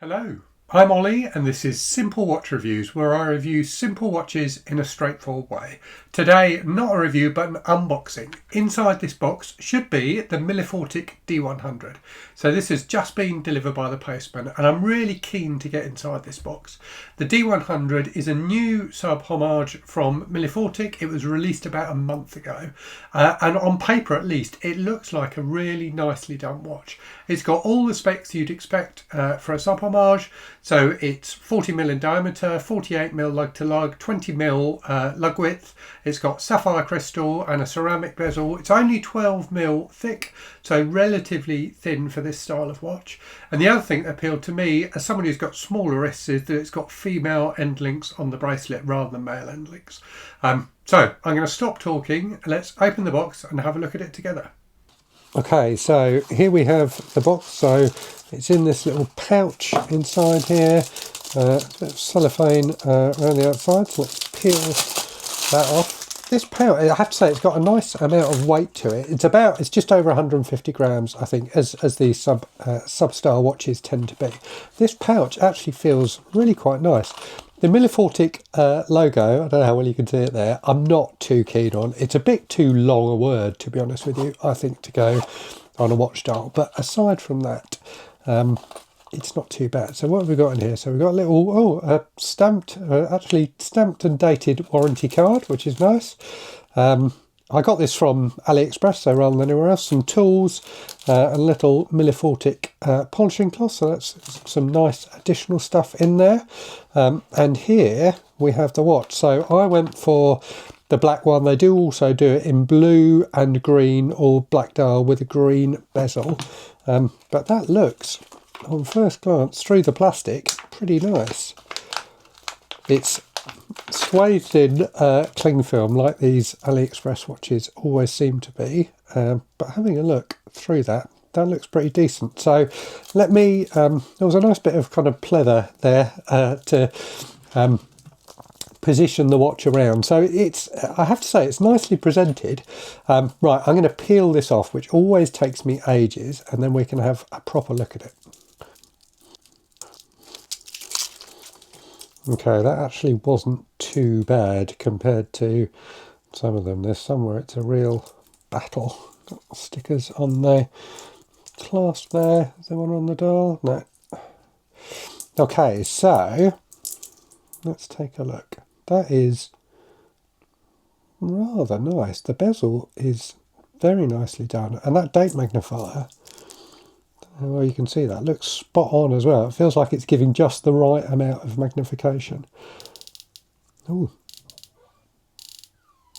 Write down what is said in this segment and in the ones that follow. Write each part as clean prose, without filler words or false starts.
Hello, I'm Ollie and this is Simple Watch Reviews, where I review simple watches in a straightforward way. Today, not a review but an unboxing. Inside this box should be the Milifortic D100. So this has just been delivered by the postman and I'm really keen to get inside this box. The D100 is a new sub homage from Milifortic. It was released about a month ago and on paper at least it looks like a really nicely done watch. It's got all the specs you'd expect for a sub homage. So it's 40mm in diameter, 48mm lug to lug, 20mm lug width. It's got sapphire crystal and a ceramic bezel. It's only 12mm thick, so relatively thin for this style of watch. And the other thing that appealed to me as someone who's got smaller wrists is that it's got female end links on the bracelet rather than male end links. So I'm going to stop talking. Let's open the box and have a look at it together. Okay, so here we have the box. So it's in this little pouch inside here, a bit of cellophane around the outside, so let's peel that off. This pouch, I have to say, it's got a nice amount of weight to it. It's just over 150 grams, I think, as these sub-style watches tend to be. This pouch actually feels really quite nice. The Milifortic logo, I don't know how well you can see it there, I'm not too keen on. It's a bit too long a word, to be honest with you, I think, to go on a watch dial. But aside from that, it's not too bad. So what have we got in here? So we've got a little, actually stamped and dated warranty card, which is nice. I got this from AliExpress, so rather than anywhere else. Some tools, a little Milifortic polishing cloth, so that's some nice additional stuff in there. And here we have the watch. So I went for the black one. They do also do it in blue and green, or black dial with a green bezel. But that looks, on first glance through the plastic, pretty nice. It's swathed in cling film like these AliExpress watches always seem to be, but having a look through that looks pretty decent. So let me, there was a nice bit of kind of pleather there to position the watch around. So it's, I have to say, it's nicely presented. Right, I'm going to peel this off, which always takes me ages, and then we can have a proper look at it. Okay, that actually wasn't too bad compared to some of them. There's some where it's a real battle. Got stickers on the clasp there. Is there one on the dial? No. Okay, so let's take a look. That is rather nice. The bezel is very nicely done, and that date magnifier, well, you can see that looks spot on as well. It feels like it's giving just the right amount of magnification. Oh,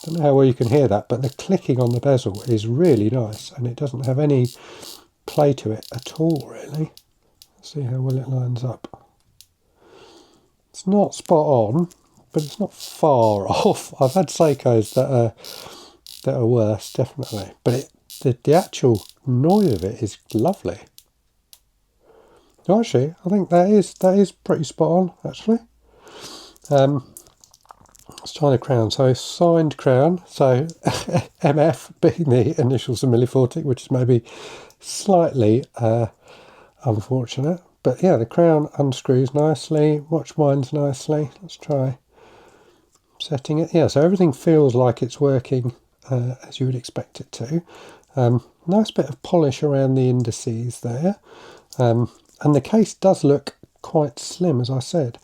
don't know how well you can hear that, but the clicking on the bezel is really nice, and it doesn't have any play to it at all, really. Let's see how well it lines up. It's not spot on, but it's not far off. I've had Seikos that are worse, definitely, but the actual noise of it is lovely. Actually, I think that is pretty spot on, actually. Let's try the crown. So signed crown. So MF being the initials of Milifortic, which is maybe slightly unfortunate. But yeah, the crown unscrews nicely, watch winds nicely. Let's try setting it. Yeah, so everything feels like it's working as you would expect it to. Nice bit of polish around the indices there. And the case does look quite slim, as I said.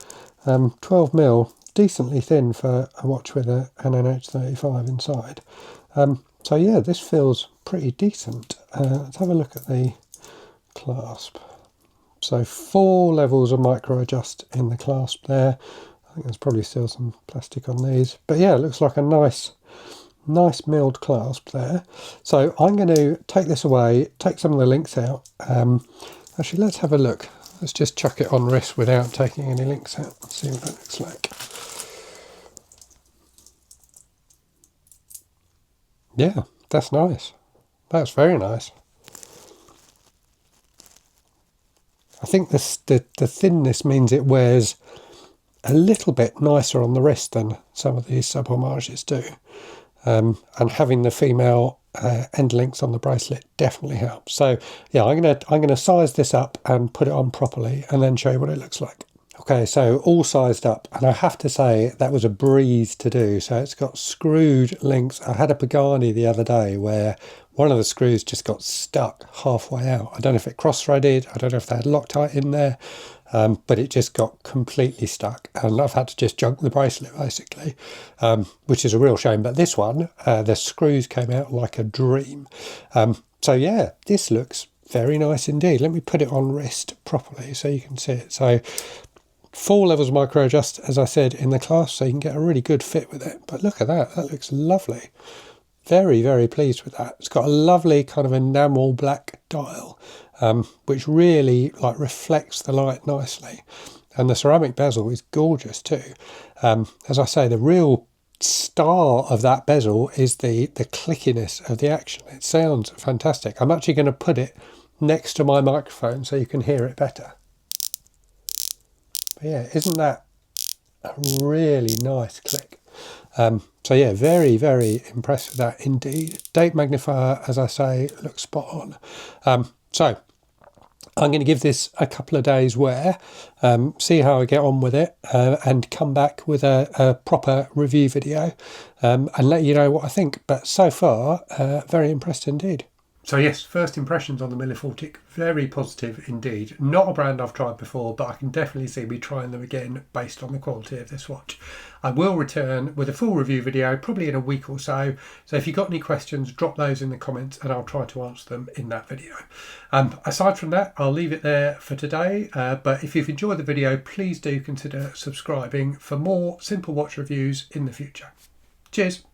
12mm, decently thin for a watch with an NH35 inside. So yeah, this feels pretty decent. Let's have a look at the clasp. So 4 levels of micro adjust in the clasp there. I think there's probably still some plastic on these. But yeah, it looks like a nice milled clasp there. So I'm going to take this away, take some of the links out. Actually, let's have a look. Let's just chuck it on wrist without taking any links out. Let's see what that looks like. Yeah, that's nice. That's very nice. I think the thinness means it wears a little bit nicer on the wrist than some of these sub homages do. And having the female end links on the bracelet definitely helps. So yeah, I'm gonna size this up and put it on properly and then show you what it looks like. Okay, so all sized up, and I have to say that was a breeze to do. So it's got screwed links. I had a Pagani the other day where one of the screws just got stuck halfway out. I don't know if it cross-threaded, I don't know if they had Loctite in there, but it just got completely stuck, and I've had to just junk the bracelet basically, which is a real shame. But this one, the screws came out like a dream. So yeah, this looks very nice indeed. Let me put it on wrist properly so you can see it. So 4 levels micro adjust, as I said, in the class, so you can get a really good fit with it. But look at that, that looks lovely. Very, very pleased with that. It's got a lovely kind of enamel black dial, which really like reflects the light nicely. And the ceramic bezel is gorgeous too. As I say, the real star of that bezel is the clickiness of the action. It sounds fantastic. I'm actually going to put it next to my microphone so you can hear it better. But yeah, isn't that a really nice click? So yeah, very, very impressed with that indeed. Date magnifier, as I say, looks spot on. So I'm going to give this a couple of days wear, see how I get on with it, and come back with a proper review video and let you know what I think. But so far, very impressed indeed. So yes, first impressions on the Milifortic, very positive indeed. Not a brand I've tried before, but I can definitely see me trying them again based on the quality of this watch. I will return with a full review video probably in a week or so. So if you've got any questions, drop those in the comments and I'll try to answer them in that video. Aside from that, I'll leave it there for today. But if you've enjoyed the video, please do consider subscribing for more simple watch reviews in the future. Cheers.